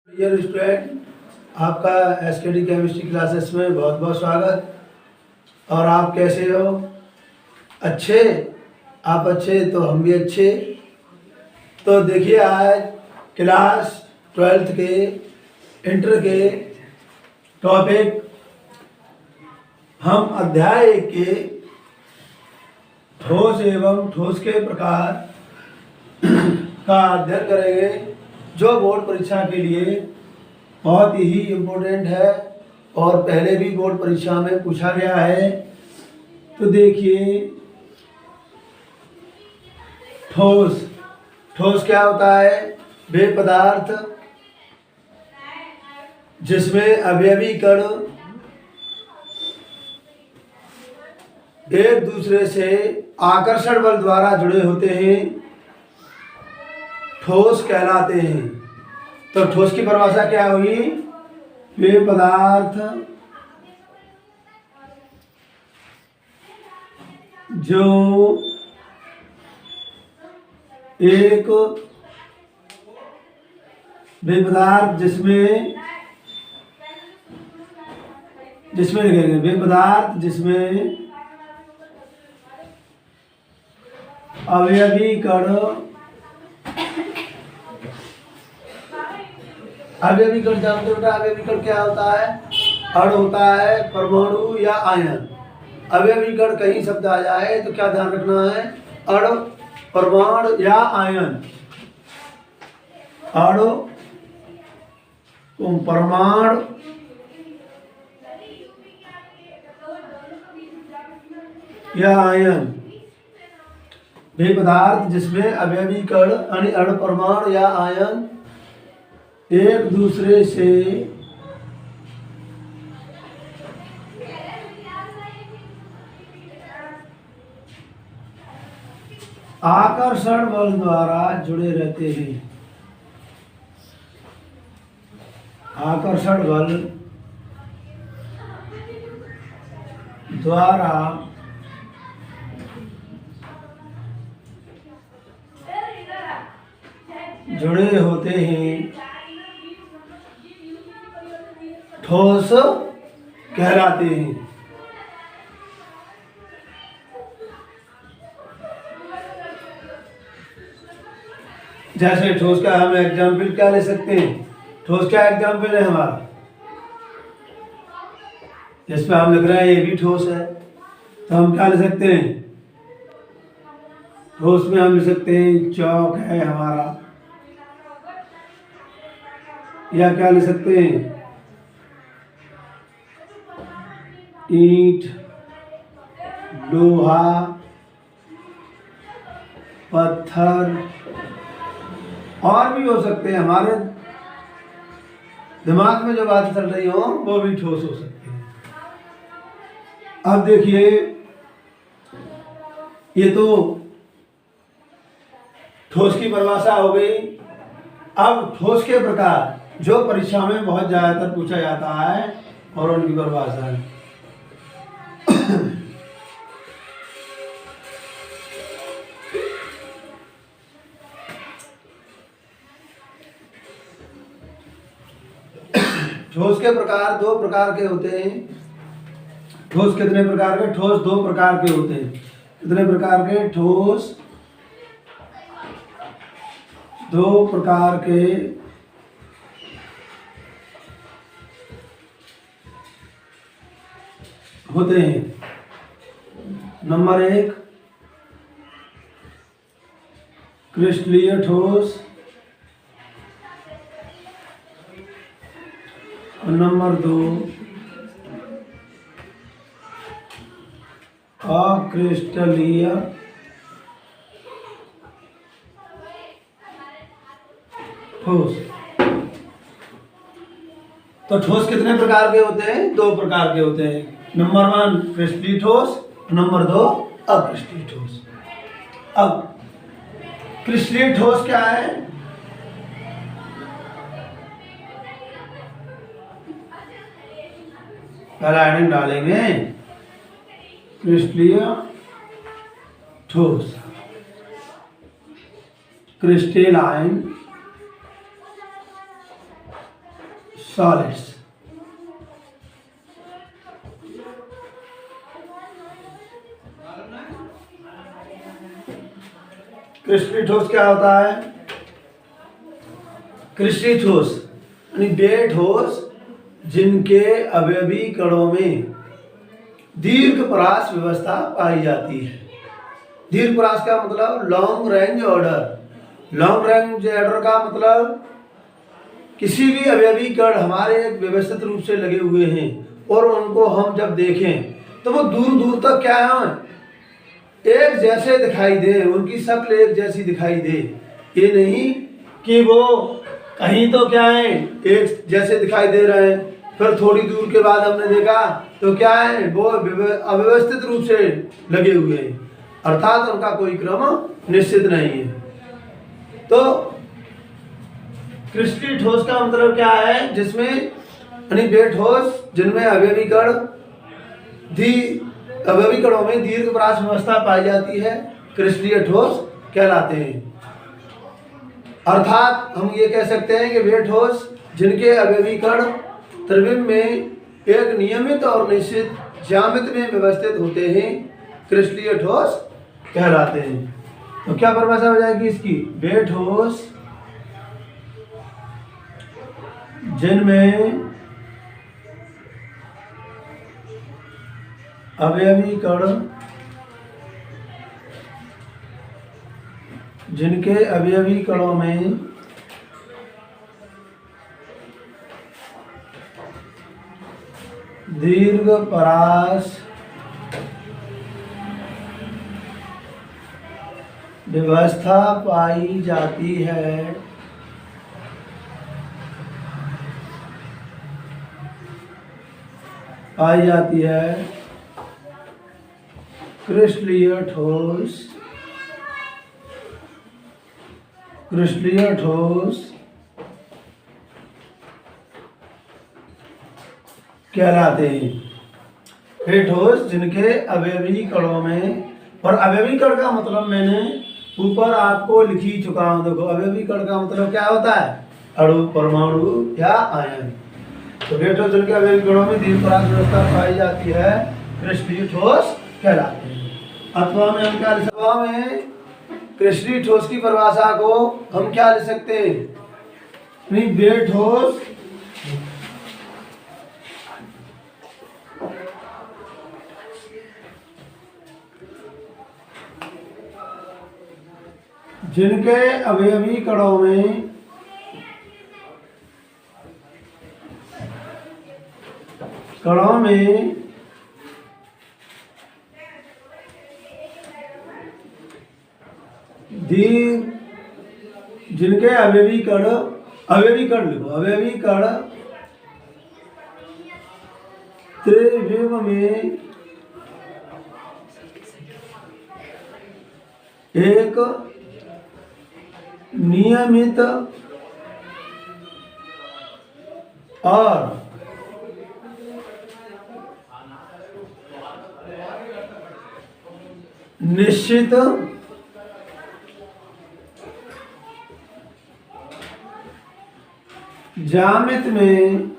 Dear student, आपका SKD chemistry classes में बहुत बहुत स्वागत। और आप कैसे हो? अच्छे? आप अच्छे तो हम भी अच्छे। तो देखिए, आज क्लास 12th के इंटर के टॉपिक हम अध्याय 1 के ठोस एवं ठोस के प्रकार का अध्ययन करेंगे, जो बोर्ड परीक्षा के लिए बहुत ही इम्पोर्टेंट है और पहले भी बोर्ड परीक्षा में पूछा गया है। तो देखिए, ठोस ठोस क्या होता है? वे पदार्थ जिसमें अवयवी कण एक दूसरे से आकर्षण बल द्वारा जुड़े होते हैं, ठोस कहलाते हैं। तो ठोस की परिभाषा क्या हुई? वे पदार्थ जो एक वे पदार्थ जिसमें लिखेंगे वे पदार्थ जिसमें अवयवी कण जानते हो बेटा? अवयवी कण क्या होता है? अणु होता है, परमाणु या आयन। अवयवी कण कहीं शब्द आ जाए तो क्या ध्यान रखना है? अणु, परमाणु या आयन। अणु, परमाणु या आयन। वे पदार्थ जिसमें अवयवी कण अणु, परमाणु या आयन एक दूसरे से आकर्षण बल द्वारा जुड़े रहते हैं। आकर्षण बल द्वारा जुड़े होते हैं, ठोस कहलाते हैं। जैसे ठोस का हम एग्जाम्पल क्या ले सकते हैं? ठोस क्या एग्जाम्पल है हमारा? जिसमें हम लिख रहे हैं ये भी ठोस है, तो हम क्या ले सकते हैं? ठोस में हम लिख सकते हैं चौक है हमारा, या क्या ले सकते हैं? ईंट, लोहा, पत्थर, और भी हो सकते हैं। हमारे दिमाग में जो बात चल रही हो वो भी ठोस हो सकती है। अब देखिए, ये तो ठोस की परिभाषा हो गई। अब ठोस के प्रकार जो परीक्षा में बहुत ज्यादातर पूछा जाता है और उनकी परिभाषा है। ठोस के प्रकार दो प्रकार के होते हैं। ठोस कितने प्रकार के? ठोस दो प्रकार के होते हैं। कितने प्रकार के? ठोस दो प्रकार के होते हैं। नंबर 1 क्रिस्टलीय ठोस, और नंबर 2 अक्रिस्टलीय ठोस। तो ठोस कितने प्रकार के होते हैं? दो प्रकार के होते हैं। नंबर 1 क्रिस्टलीय ठोस, नंबर 2 अक्रिस्टलीय ठोस। अब क्रिस्टलीय ठोस क्या है? पहला हेडिंग डालेंगे क्रिस्टलीय ठोस, क्रिस्टलाइन सॉलिड्स। क्रिस्टलीय ठोस क्या होता है? क्रिस्टलीय ठोस यानी वे ठोस जिनके अवयवी कणों में दीर्घ परास व्यवस्था पाई जाती है। दीर्घ परास का मतलब long range order. Long range order का मतलब किसी भी अवयवी कण हमारे एक व्यवस्थित रूप से लगे हुए हैं और उनको हम जब देखें तो वो दूर दूर तक क्या है, एक जैसे दिखाई दे, उनकी शक्ल एक जैसी दिखाई दे। ये नहीं कि वो कहीं तो क्या है एक जैसे दिखाई दे रहे हैं, फिर थोड़ी दूर के बाद हमने देखा तो क्या है वो अव्यवस्थित रूप से लगे हुए हैं, अर्थात उनका कोई क्रम निश्चित नहीं है। तो क्रिस्टलीय ठोस का मतलब क्या है? जिसमें यानी वे ठोस जिनमें अवयवी कणों में दीर्घ परास व्यवस्था पाई जाती है, क्रिस्टलीय ठोस कहलाते हैं। अर्थात हम ये कह सकते हैं कि वे ठोस जिनके अवयवी कण त्रिविम में एक नियमित और निश्चित ज्यामिति में व्यवस्थित होते हैं, क्रिस्टलीय ठोस कहलाते हैं। तो क्या परिभाषा हो जाएगी इसकी? वे ठोस जिनमें अवयवी कण जिनके अवयवी कणों में दीर्घ परास व्यवस्था पाई जाती है, क्रिस्टलीय ठोस कहलाते हैं। वे ठोस जिनके अवयवी कणों में, और अवयवी कण का मतलब मैंने ऊपर आपको लिखी चुका हूं। देखो अवयवी कण का मतलब क्या होता है? अणु, परमाणु या आयन। तो वे ठोस जिनके अवयवी कणों में दीर्घ परास व्यवस्था पाई जाती है, क्रिस्टलीय ठोस कहलाते हैं। अथवा में हम क्या लिख सकते हैं? क्रिस्टलीय ठोस की परिभाषा को हम क्या लिख सकते हैं? वे ठोस जिनके अवयवी कणों में जिनके अवयवी कण लिखो, अवयवी कण त्रिविम में एक नियमित और निश्चित ज्यामिति में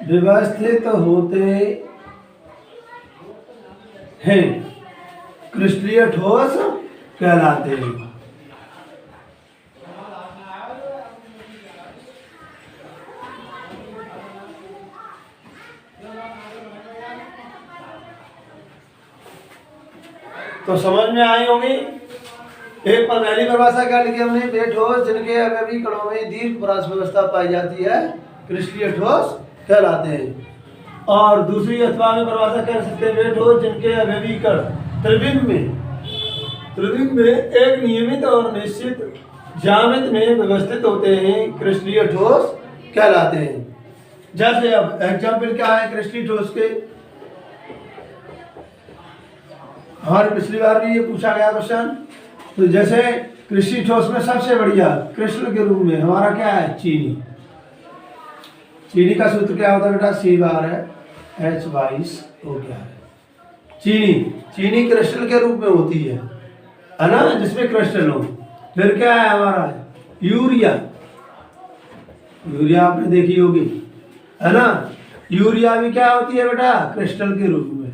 व्यवस्थित होते हैं, क्रिस्टलीय ठोस कहलाते हैं। तो समझ में आई होगी। एक पहली परिभाषा क्या लिखी हमने? वे ठोस जिनके अवयवी कणों में दीर्घ परास व्यवस्था पाई जाती है, क्रिस्टलीय ठोस कहलाते हैं। और दूसरी अथवा में परिभाषा कह सकते हैं, वे ठोस जिनके अवयवी कण त्रिविम में एक नियमित और निश्चित ज्यामिति में व्यवस्थित होते हैं, क्रिस्टलीय ठोस कहलाते हैं। जैसे अब एग्जाम्पल क्या है क्रिस्टलीय ठोस के? हमारे पिछली बार भी ये पूछा गया क्वेश्चन। तो जैसे क्रिस्टलीय ठोस में सबसे बढ़िया क्रिस्टल के रूप में हमारा क्या है? चीनी। चीनी का सूत्र क्या होता है बेटा? C/H22O क्या है? चीनी क्रिस्टल के रूप में होती है ना, जिसमें क्रिस्टल हो। फिर क्या है हमारा? यूरिया। यूरिया आपने देखी होगी, है ना। यूरिया भी क्या होती है बेटा, क्रिस्टल के रूप में।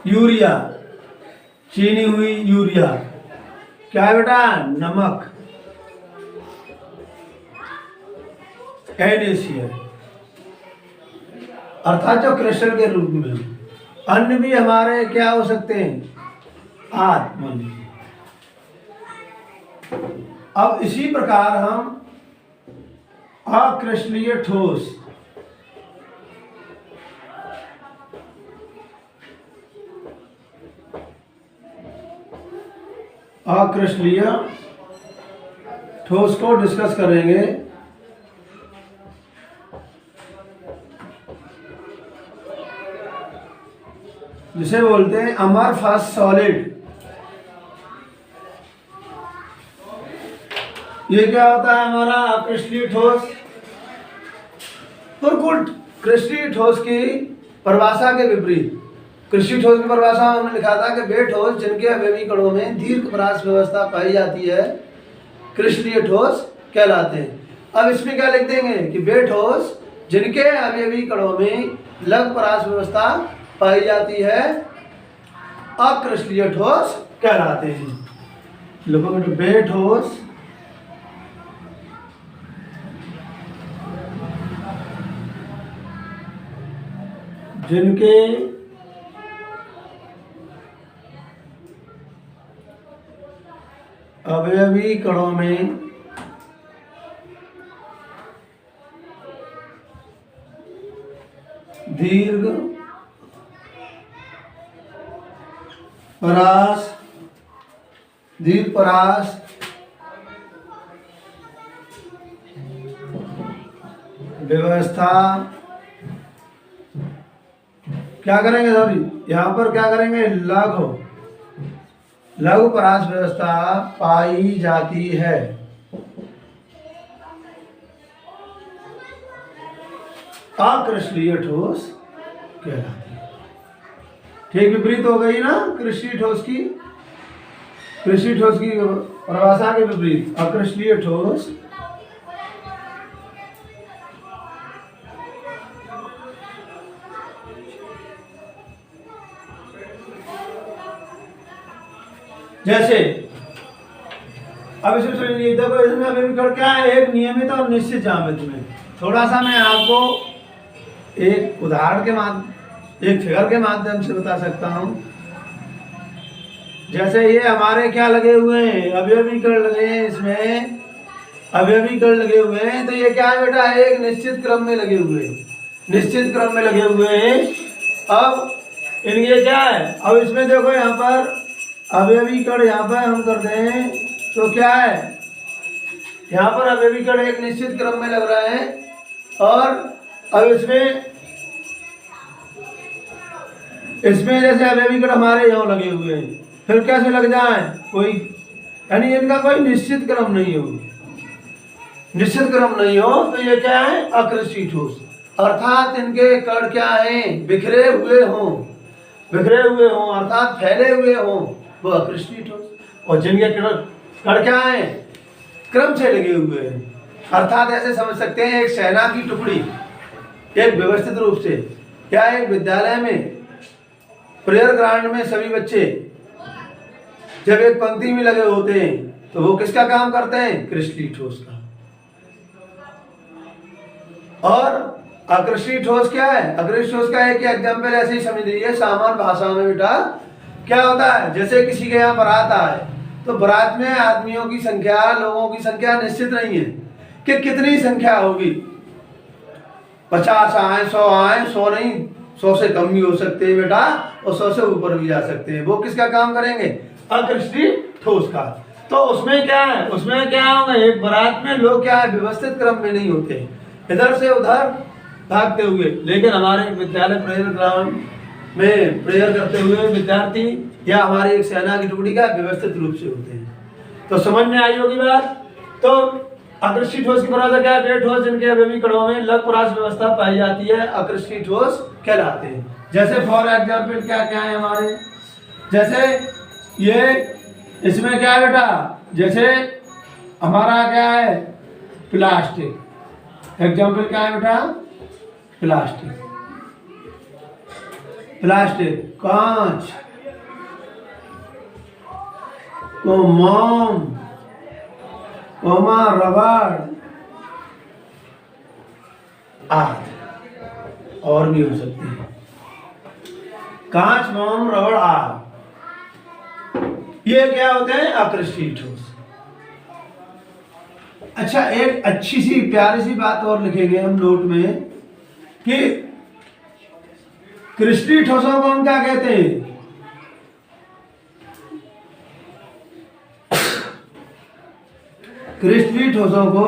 यूरिया, चीनी हुई यूरिया, क्या है बेटा, नमक, NaCl, अर्थात जो क्रिस्टल के रूप में। अन्य भी हमारे क्या हो सकते हैं, मान लीजिए। अब इसी प्रकार हम अक्रिस्टलीय ठोस, अक्रिस्टलीय ठोस को डिस्कस करेंगे। जिसे बोलते हैं अमरफस सॉलिड। ये क्या होता है हमारा अक्रिस्टलीय ठोस। बिल्कुल क्रिस्टलीय ठोस की परिभाषा के विपरीत। क्रिस्टलीय ठोस की परिभाषा में हमने लिखा था कि वे ठोस जिनके अवयवी कणों में दीर्घ परास व्यवस्था पाई जाती है क्रिस्टलीय ठोस कहलाते हैं। अब इसमें क्या लिख देंगे कि वे ठोस जिनके अवयवी कणों में लघु परास व्यवस्था पाई जाती है अक्रिस्टलीय ठोस कहलाते हैं। लिखो वे ठोस जिनके अवयवी कणों में दीर्घ परास व्यवस्था क्या करेंगे, सॉरी यहां पर क्या करेंगे, लघु परास व्यवस्था पाई जाती है। अक्रिस्टलीय ठोस कहलाती है। ठीक विपरीत हो गई ना क्रिस्टलीय ठोस की। क्रिस्टलीय ठोस की परिभाषा के विपरीत अक्रिस्टलीय ठोस जैसे। अब इसमें सुनिए, देखो इसमें अभिविकर्ण क्या है, एक नियमित और निश्चित ज्यामिति में। थोड़ा सा मैं आपको एक उदाहरण के माध्यम, एक फिगर के माध्यम से बता सकता हूं। जैसे ये हमारे क्या लगे हुए हैं, अवयवीकरण लगे हैं, इसमें अवयवीकरण लगे हुए हैं। तो ये क्या है बेटा, एक निश्चित क्रम में लगे हुए हैं, निश्चित क्रम में लगे हुए हैं। अब इनके क्या है, अब इसमें देखो यहाँ पर अवयवीकरण यहाँ पर हम करते हैं तो क्या है, यहाँ पर अवयवीकरण एक निश्चित क्रम में लग रहा है। और अब इसमें जैसे अवयवीकरण हमारे यहाँ लगे हुए हैं, फिर कैसे लग जाए कोई, यानी इनका कोई निश्चित क्रम नहीं हो, निश्चित क्रम नहीं हो तो ये क्या है, अक्रिस्टलीय ठोस। अर्थात इनके कण क्या हैं, बिखरे हुए हों, अर्थात फैले हुए हों, वो अक्रिस्टलीय ठोस। और जिनके कण क्या है, क्रम से लगे हुए हैं। अर्थात ऐसे समझ सकते हैं, एक सेना की टुकड़ी एक व्यवस्थित रूप से, क्या एक विद्यालय में प्रेयर ग्राउंड में सभी बच्चे जब एक पंक्ति में लगे होते हैं तो वो किसका काम करते हैं, क्रिस्टलीय ठोस का। और अक्रिस्टलीय ठोस क्या है, अक्रिस्टलीय ठोस का एक एग्जाम्पल ऐसे ही समझ लीजिए सामान्य भाषा में बेटा। क्या होता है, जैसे किसी के यहाँ बारात आए तो बारात में आदमियों की संख्या, लोगों की संख्या निश्चित नहीं है कि कितनी संख्या होगी, 50 आए, 100 आए, 100 नहीं, 100 से कम भी हो सकते हैं बेटा, और 100 से ऊपर भी जा सकते हैं। वो किसका काम करेंगे, अक्रिस्टलीय ठोस का। तो उसमें क्या है, उसमें क्या होगा, एक बारात में लोग क्या है, व्यवस्थित क्रम में नहीं होते, इधर से उधर भागते हुए। लेकिन हमारे विद्यालय प्रेयर ग्राउंड में प्रेयर करते हुए विद्यार्थी या हमारी एक सेना की टुकड़ी का व्यवस्थित रूप से होते हैं। तो समझ में आई होगी बात। तो अक्रिस्टलीय ठोस की परिभाषा क्या है, वे ठोस जिनके अवयवी कणों में लघु परास व्यवस्था पाई जाती है अक्रिस्टलीय ठोस कहलाते हैं। जैसे फॉर एग्जाम्पल क्या क्या है हमारे, जैसे ये इसमें क्या है बेटा, जैसे हमारा क्या है, प्लास्टिक। एग्जाम्पल क्या है बेटा, प्लास्टिक। प्लास्टिक, कांच, मोम, कोमा रबड़ आदि, और भी हो सकते हैं। कांच, मोम, रबड़ आदि, ये क्या होते हैं, अकृष्टीय ठोस। अच्छा, एक अच्छी सी प्यारी सी बात और लिखेंगे हम नोट में कि कृष्णीय ठोसों को हम क्या कहते हैं, कृष्णीय ठोसों को,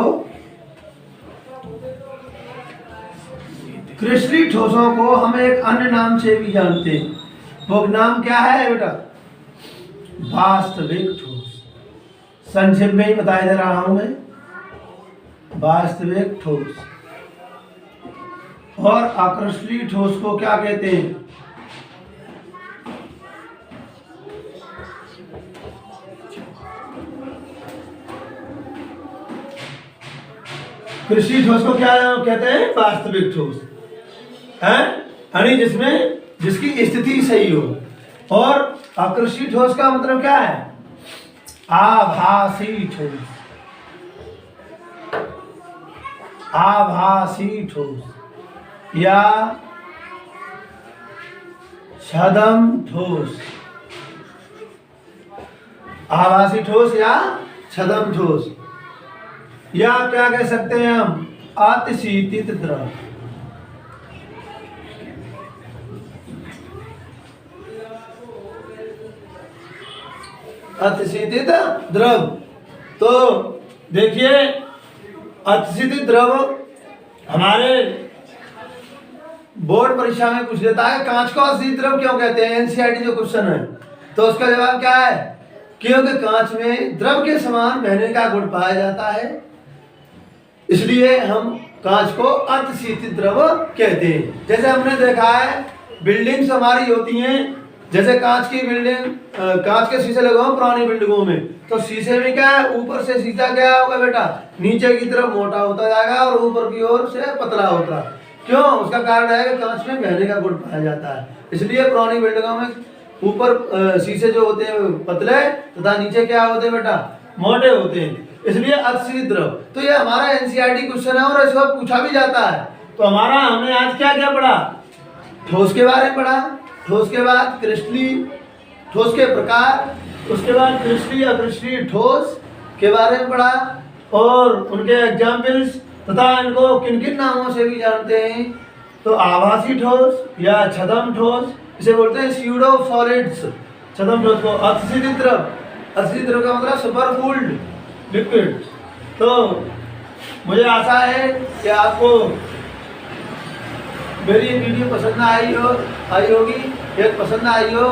कृष्णीय ठोसों को हम एक अन्य नाम से भी जानते हैं। वो नाम क्या है बेटा, वास्तविक ठोस। संक्षेप में ही बताया जा रहा हूं मैं, वास्तविक ठोस। और अकृष्णीय ठोस को क्या कहते हैं, कृष्णीय ठोस को क्या कहते हैं, वास्तविक ठोस है, यानी जिसमें जिसकी स्थिति सही हो। और अकृष्णीय ठोस का मतलब क्या है, आभासी ठोस। आभासी ठोस या छद्म ठोस। आभासी ठोस या छद्म ठोस, या क्या कह सकते हैं हम, अतिशीतित द्रव। अतिशीतित द्रव, तो देखिए अतिशीतित द्रव हमारे बोर्ड परीक्षा में पूछ लेता है, कांच को अतिशीतित द्रव क्यों कहते हैं, एनसीईआरटी जो क्वेश्चन है, तो उसका जवाब क्या है, क्योंकि कांच में द्रव के समान बहने का गुण पाया जाता है, इसलिए हम कांच को अतिशीतित द्रव कहते हैं। जैसे हमने देखा है बिल्डिंग्स हमारी होती हैं, जैसे कांच की बिल्डिंग, कांच के शीशे लगे हो पुरानी बिल्डिंगों में, तो शीशे में क्या है, ऊपर से शीशा क्या होगा बेटा, नीचे की तरफ मोटा होता जाएगा और ऊपर की ओर से पतला होता है। क्यों, उसका कारण है कि कांच में बहने का गुण पाया जाता है, इसलिए पुरानी बिल्डिंगों में ऊपर शीशे जो होते हैं पतले तथा नीचे क्या होते हैं बेटा, मोटे होते हैं, इसलिए अतिशीतित द्रव। तो ये हमारा एनसीईआरटी क्वेश्चन है और इसको पूछा भी जाता है। तो हमारा हमने आज क्या क्या पढ़ा, ठोस के बारे में पढ़ा, ठोस के बाद क्रिस्टलीय ठोस के प्रकार, उसके बाद क्रिस्टलीय अक्रिस्टलीय ठोस के बारे में पढ़ा और उनके एग्जाम्पल्स तथा इनको किन किन नामों से भी जानते हैं। तो आभासी ठोस या छद्म ठोस, इसे बोलते हैं स्यूडो सॉलिड्स। छद्म ठोस को अतिशीतित द्रव, अतिशीतित द्रव का मतलब सुपर कूल्ड लिक्विड। तो मुझे आशा है कि आपको मेरी ये वीडियो पसंद आई होगी। यदि पसंद आई हो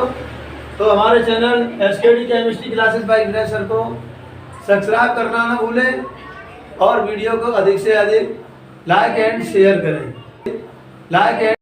तो हमारे channel SKD chemistry classes bye विनय सर को सब्सक्राइब करना ना भूलें और वीडियो को अधिक से अधिक लाइक एंड शेयर करें। Like and